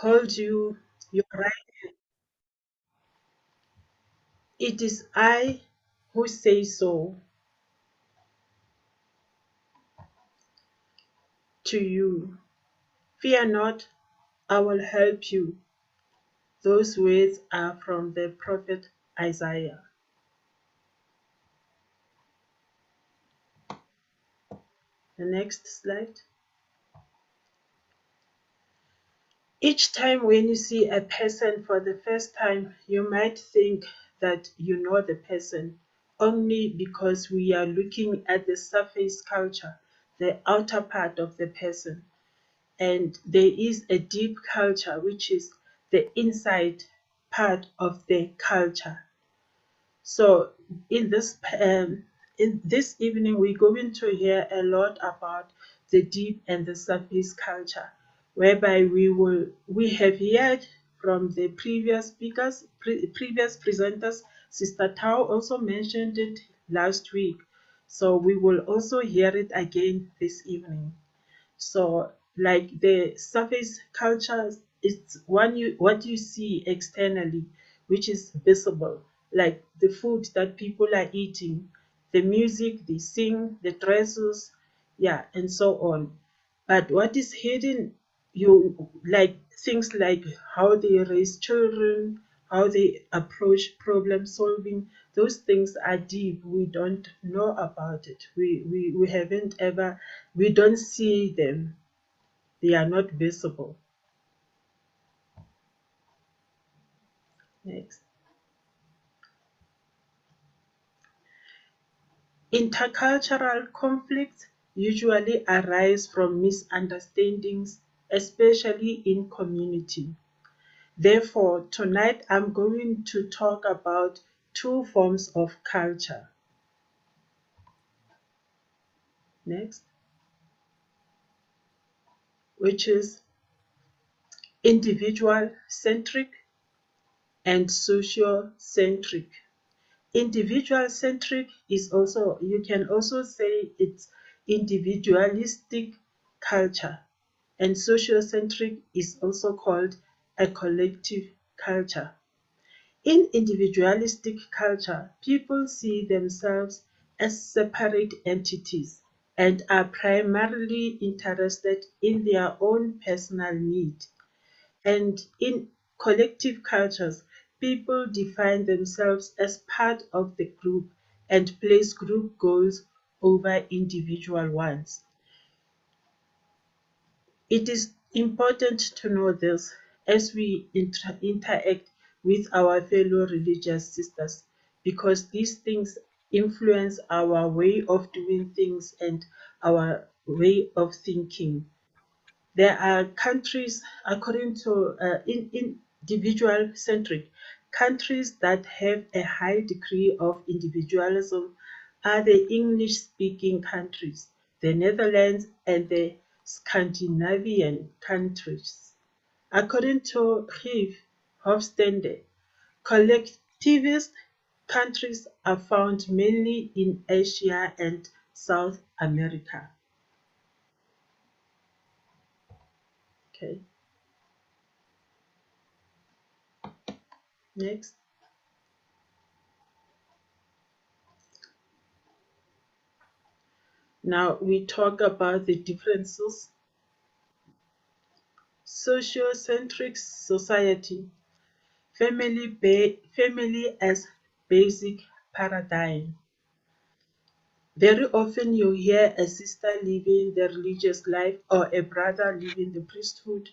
Hold your right. It is I who say so to you. Fear not, I will help you. Those words are from the prophet Isaiah. The next slide. Each time when you see a person for the first time, you might think that you know the person only because we are looking at the surface culture, the outer part of the person. And there is a deep culture, which is the inside part of the culture. So in this evening, we're going to hear a lot about the deep and the surface culture, whereby we have heard from the previous speakers, previous presenters. Sister Tao also mentioned it last week, so we will also hear it again this evening. So, like the surface culture, it's what you see externally, which is visible, like the food that people are eating, the music they sing, the dresses, yeah, and so on. But what is hidden, you like things like how they raise children, how they approach problem solving. Those things are deep. We don't know about it. We haven't ever, we don't see them. They are not visible. Next. Intercultural conflicts usually arise from misunderstandings, especially in community. Therefore, tonight I'm going to talk about two forms of culture. Next, which is individual centric and socio-centric. Individual centric is also, you can also say it's individualistic culture, and sociocentric is also called a collective culture. In individualistic culture, people see themselves as separate entities and are primarily interested in their own personal need. And in collective cultures, people define themselves as part of the group and place group goals over individual ones. It is important to know this as we interact with our fellow religious sisters, because these things influence our way of doing things and our way of thinking. There are countries, according to individual centric countries that have a high degree of individualism are the English speaking countries, the Netherlands, and the Scandinavian countries. According to Geef Hofstede, collectivist countries are found mainly in Asia and South America. Okay, next. Now we talk about the differences. Sociocentric society, family as basic paradigm. Very often you hear a sister living the religious life or a brother living the priesthood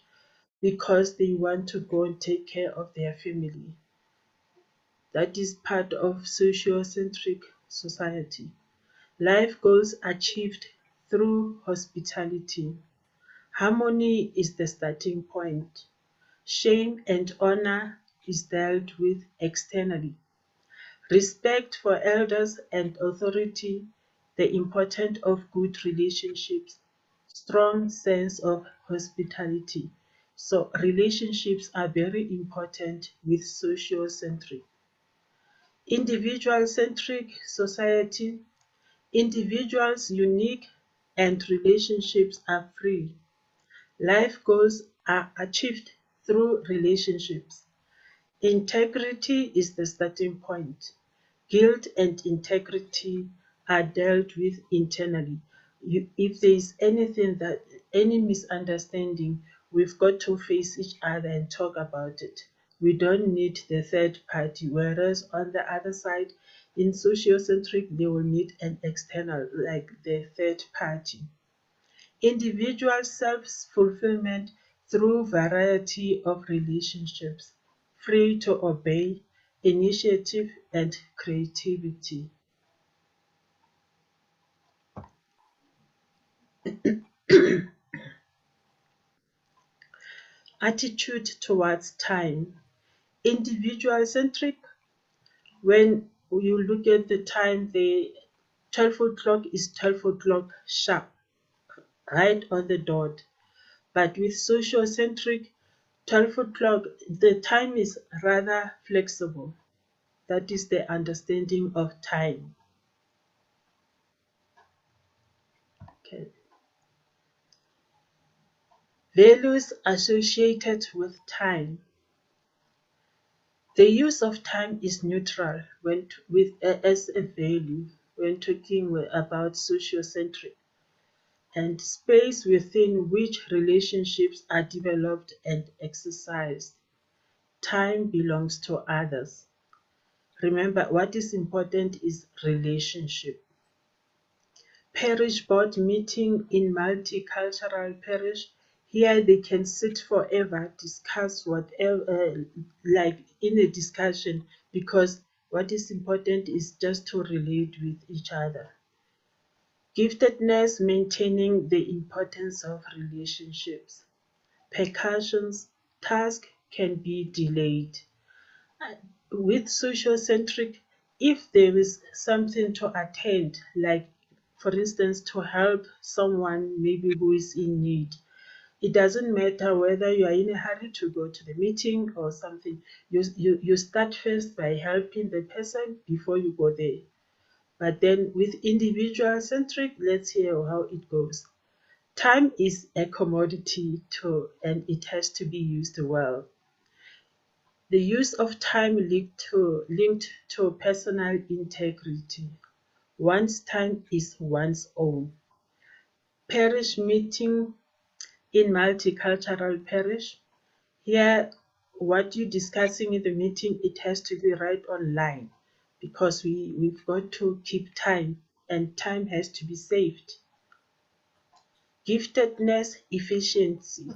because they want to go and take care of their family. That is part of sociocentric society. Life goals achieved through hospitality. Harmony is the starting point. Shame and honor is dealt with externally. Respect for elders and authority, the importance of good relationships, strong sense of hospitality. So relationships are very important with sociocentric. Individual-centric society, individuals unique and relationships are free. Life goals are achieved through relationships. Integrity is the starting point. Guilt and integrity are dealt with internally. If there is any misunderstanding, we've got to face each other and talk about it. We don't need the third party. Whereas on the other side, in sociocentric, they will need an external, like the third party. Individual self-fulfillment through variety of relationships, free to obey, initiative and creativity. Attitude towards time. Individual centric, when you look at the time, the 12 o'clock is 12 o'clock sharp, right on the dot. But with social centric, 12 o'clock, the time is rather flexible. That is the understanding of time. Okay. Values associated with time. The use of time is neutral as a value when talking about sociocentric and space within which relationships are developed and exercised. Time belongs to others. Remember, what is important is relationship. Parish board meeting in multicultural parish. Here they can sit forever, discuss whatever, like in a discussion, because what is important is just to relate with each other. Giftedness, maintaining the importance of relationships. Percussions, task can be delayed. With social centric, if there is something to attend, like for instance to help someone maybe who is in need, it doesn't matter whether you are in a hurry to go to the meeting or something. You start first by helping the person before you go there. But then with individual centric, let's hear how it goes. Time is a commodity too, and it has to be used well. The use of time linked to personal integrity. One's time is one's own. Parish meeting in multicultural parish. Here, what you're discussing in the meeting, it has to be right online because we've got to keep time and time has to be saved. Giftedness, efficiency.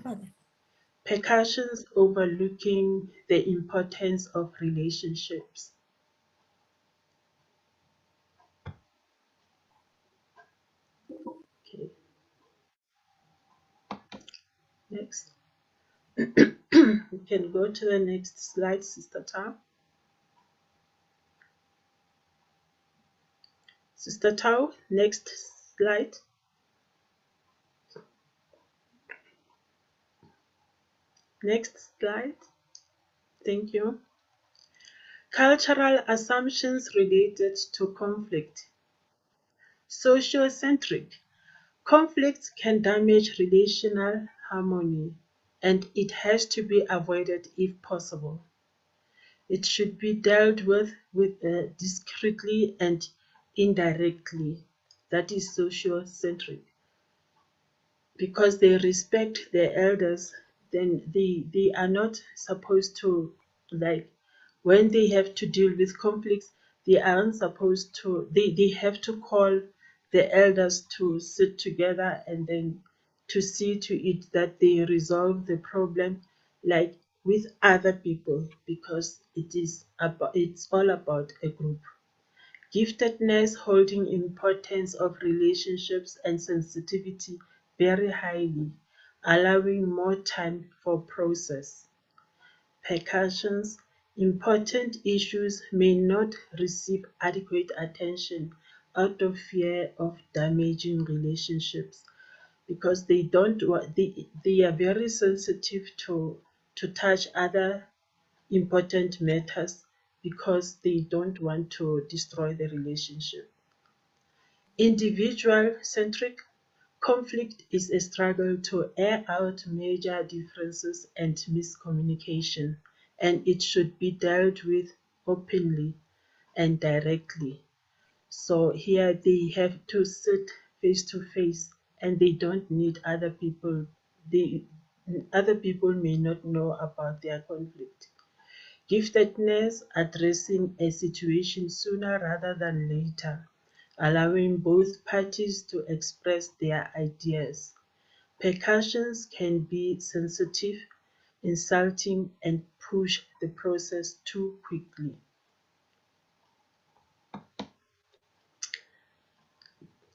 Percussions overlooking the importance of relationships. Okay, next. We can go to the next slide, Sister Tao. Sister Tao, next slide. Next slide. Thank you. Cultural assumptions related to conflict. Sociocentric. Conflict can damage relational harmony and it has to be avoided if possible. It should be dealt with discreetly and indirectly. That is sociocentric. Because they respect their elders, then they are not supposed to, like, when they have to deal with conflicts, they aren't supposed to, they have to call the elders to sit together and then to see to it that they resolve the problem like with other people, because it's all about a group. Giftedness, holding importance of relationships and sensitivity very highly, allowing more time for process. Percussions, important issues may not receive adequate attention out of fear of damaging relationships because they don't they are very sensitive to touch other important matters because they don't want to destroy the relationship. Individual centric, Conflict is a struggle to air out major differences and miscommunication, and it should be dealt with openly and directly. So here they have to sit face to face, and they don't need other people. They Other people may not know about their conflict. Giftedness, addressing a situation sooner rather than later, allowing both parties to express their ideas. Percussions can be sensitive, insulting, and push the process too quickly.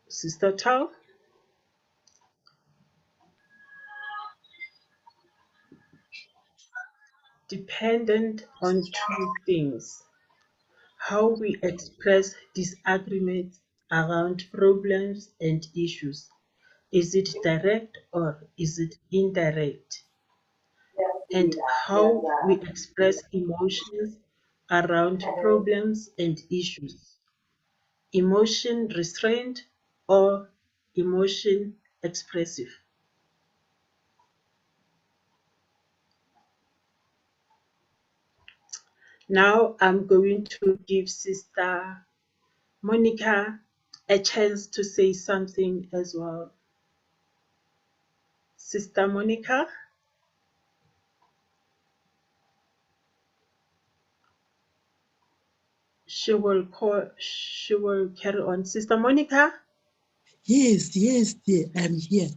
Sister Tao, dependent on two things: how we express disagreements around problems and issues. Is it direct or is it indirect? And how we express emotions around problems and issues. Emotion restrained or emotion expressive. Now I'm going to give Sister Monica a chance to say something as well. Sister Monica, she will carry on. Sister Monica? Yes, dear, I'm here,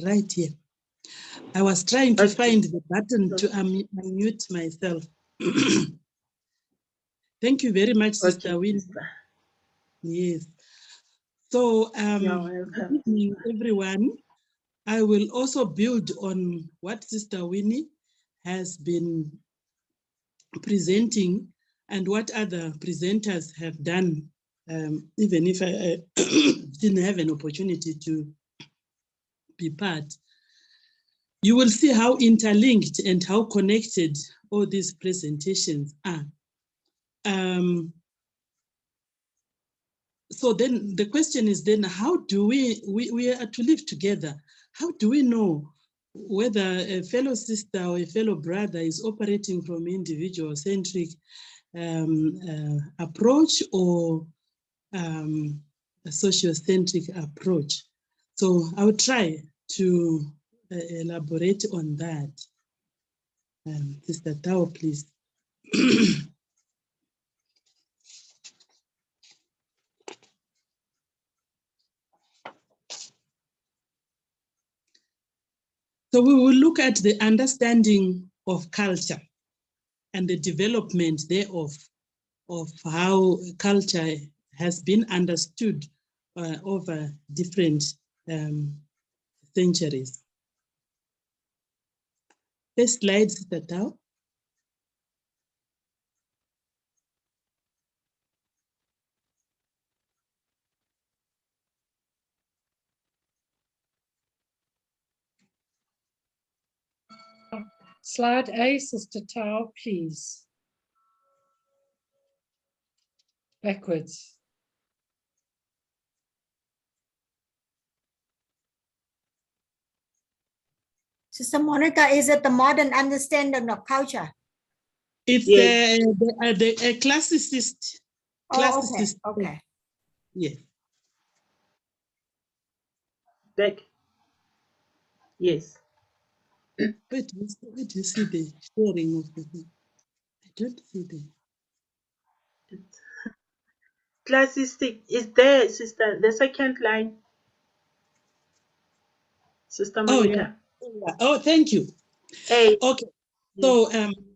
right here. I was trying to find the button to unmute myself. Thank you very much, Sister Winnie. Sister. Yes. So, You're good welcome. evening, everyone. I will also build on what Sister Winnie has been presenting and what other presenters have done, even if I didn't have an opportunity to be part. You will see how interlinked and how connected all these presentations are. So then the question is then, how do we are to live together? How do we know whether a fellow sister or a fellow brother is operating from individual-centric approach or a socio-centric approach? So I will try to elaborate on that. Sister Tao, please. So we will look at the understanding of culture and the development thereof, of how culture has been understood over different centuries. First slide, Sister Tao. Slide A, Sister Tao, please. Backwards. Sister Monica, is it the modern understanding of culture? It's Yes. the classicist. Classicist. Oh, okay. Yes. Back. Yes. Wait, where do you see the sharing of the thing? I don't see the. Classistic is there, sister. The second line. Sister Monica. Oh, yeah. Oh, thank you. Hey. Okay. Yes. So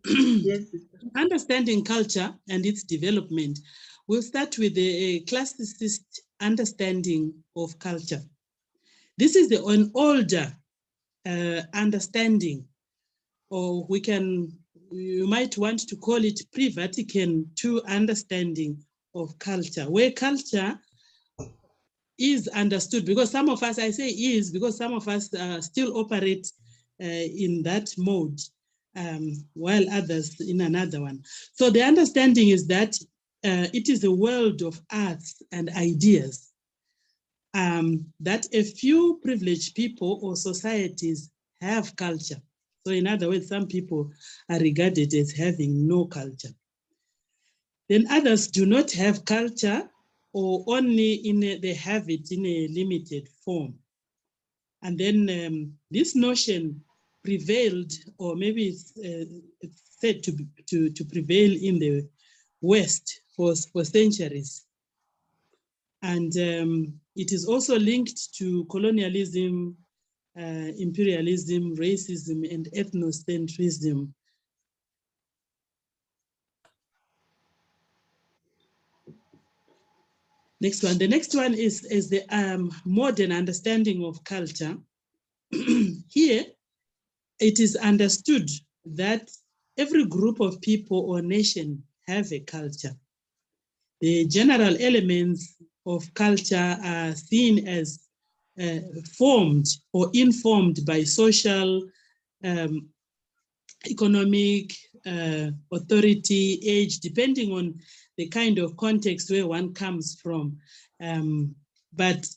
Yes, sister. understanding culture and its development, we'll start with the classicist understanding of culture. This is an older understanding, or you might want to call it pre-Vatican II understanding of culture, where culture is understood, because some of us, I say is, because some of us still operate in that mode, while others in another one. So the understanding is that it is a world of arts and ideas that a few privileged people or societies have culture. So in other words, some people are regarded as having no culture. Then others do not have culture, or only they have it in a limited form. And then this notion prevailed, or maybe it's said to prevail in the West for centuries. And it is also linked to colonialism, imperialism, racism, and ethnocentrism. Next one. The next one is the modern understanding of culture. Here, it is understood that every group of people or nation have a culture. The general elements of culture are seen as formed or informed by social, economic, authority, age, depending on the kind of context where one comes from. But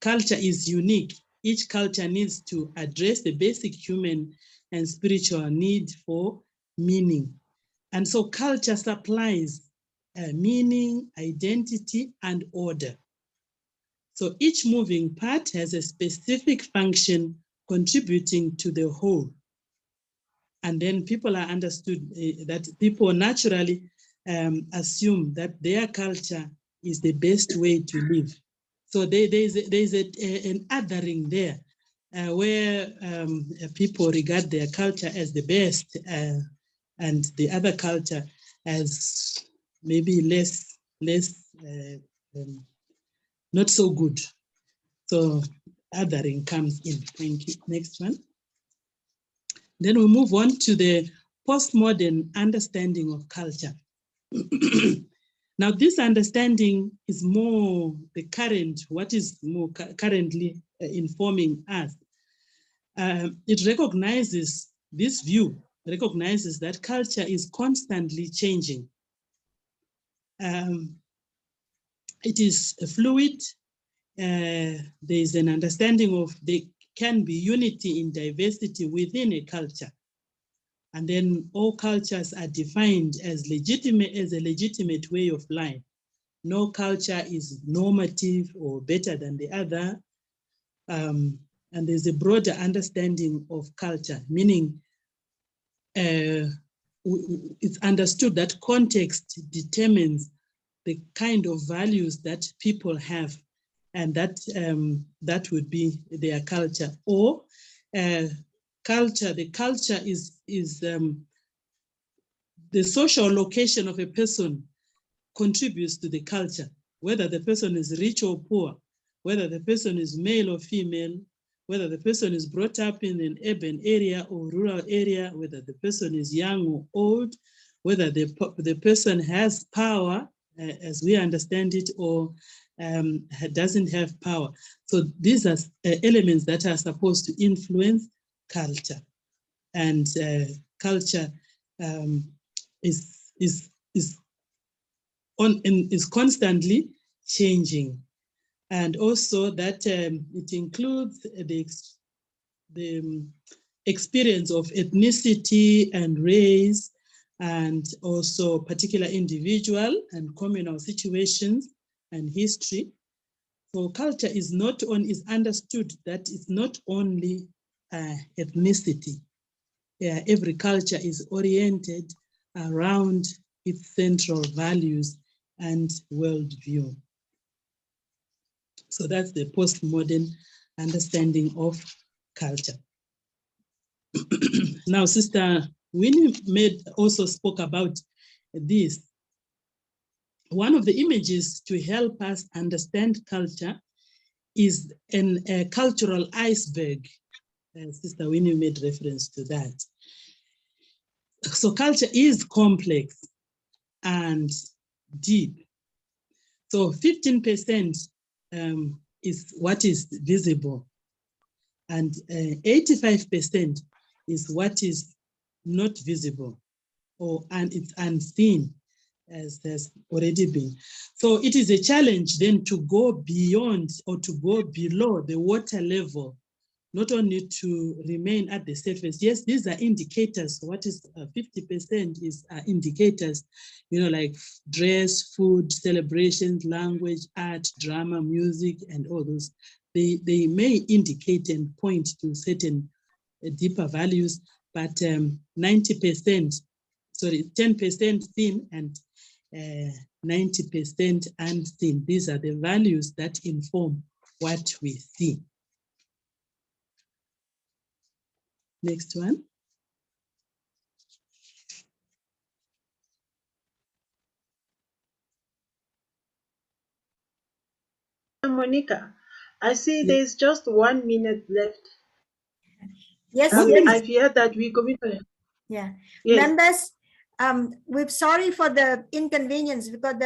culture is unique. Each culture needs to address the basic human and spiritual need for meaning. And so culture supplies meaning, identity, and order. So each moving part has a specific function contributing to the whole. And then people are understood that people naturally assume that their culture is the best way to live. So there's an othering there where people regard their culture as the best and the other culture as maybe less not so good. So othering comes in. Thank you. Next one. Then we move on to the postmodern understanding of culture. Now, this understanding is more the current, what is more currently informing us. It recognizes, this view recognizes that culture is constantly changing. It is fluid. There is an understanding of there can be unity in diversity within a culture. And then all cultures are defined as a legitimate way of life. No culture is normative or better than the other. And there's a broader understanding of culture, meaning it's understood that context determines the kind of values that people have, and that would be their culture. Or culture, the culture is the social location of a person contributes to the culture, whether the person is rich or poor, whether the person is male or female, whether the person is brought up in an urban area or rural area, whether the person is young or old, whether the person has power, as we understand it, or doesn't have power. So these are elements that are supposed to influence culture. And culture is constantly changing, and also that it includes the experience of ethnicity and race, and also particular individual and communal situations and history. So culture is understood that it's not only ethnicity. Every culture is oriented around its central values and worldview. So that's the postmodern understanding of culture. Now, Sister Winnie also spoke about this. One of the images to help us understand culture is a cultural iceberg. Sister Winnie made reference to that. So culture is complex and deep. So 15% is what is visible, and 85% is what is not visible, and it's unseen. as has already been. So it is a challenge then to go beyond or to go below the water level, not only to remain at the surface. Yes, these are indicators. What is 50% is indicators, like dress, food, celebrations, language, art, drama, music, and all those. They may indicate and point to certain deeper values, but 90%, sorry, 10% theme and 90% unseen. These are the values that inform what we see. Next one. Monica, I see there's just 1 minute left. Yes, I've heard that we're going to. yeah. Yes. Members, we're sorry for the inconvenience because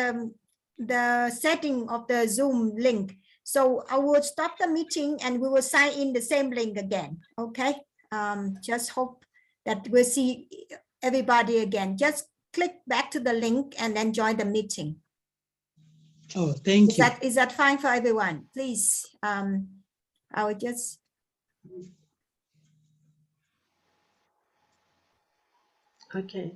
the setting of the Zoom link. So I will stop the meeting and we will sign in the same link again. Okay. Just hope that we'll see everybody again. Just click back to the link and then join the meeting. Oh, thank you. Is that fine for everyone? Please. I will just. Okay.